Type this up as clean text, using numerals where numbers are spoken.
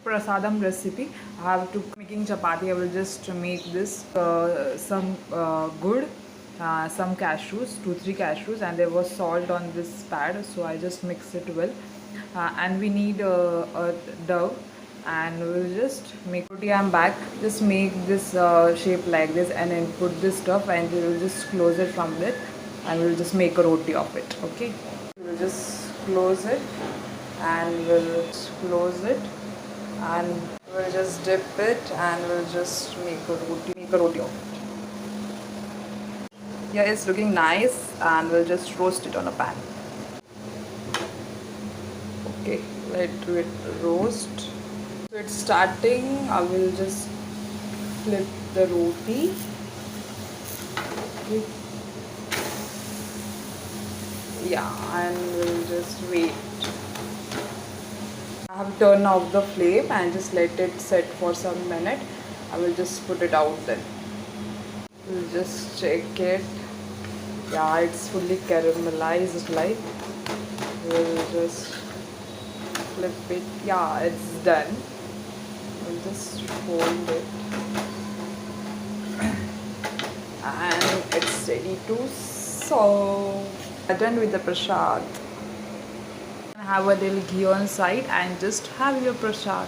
prasadam recipe. I have to making chapati. I will just make this some good, some cashews, 2-3 cashews, and there was salt on this pad, so I just mix it well. And we need a dough, and we'll just make roti. I'm back. Just make this shape like this, and then put this stuff, and we'll just close it from it, and we'll just make a roti of it. Okay, we'll just close it, and we'll close it, and we'll just dip it, and we'll just make a roti of it. Yeah, it's looking nice, and we'll just roast it on a pan. Okay, let it roast. So it's starting. I will just flip the roti. Okay. Yeah, and we'll just wait. I have turned off the flame and just let it set for some minute. I will just put it out then. We'll just check it. Yeah, it's fully caramelized like. We'll just flip it. Yeah, it's done. We'll just fold it. And it's ready to serve. Done with the prasad. Have a little ghee on side and just have your prasad.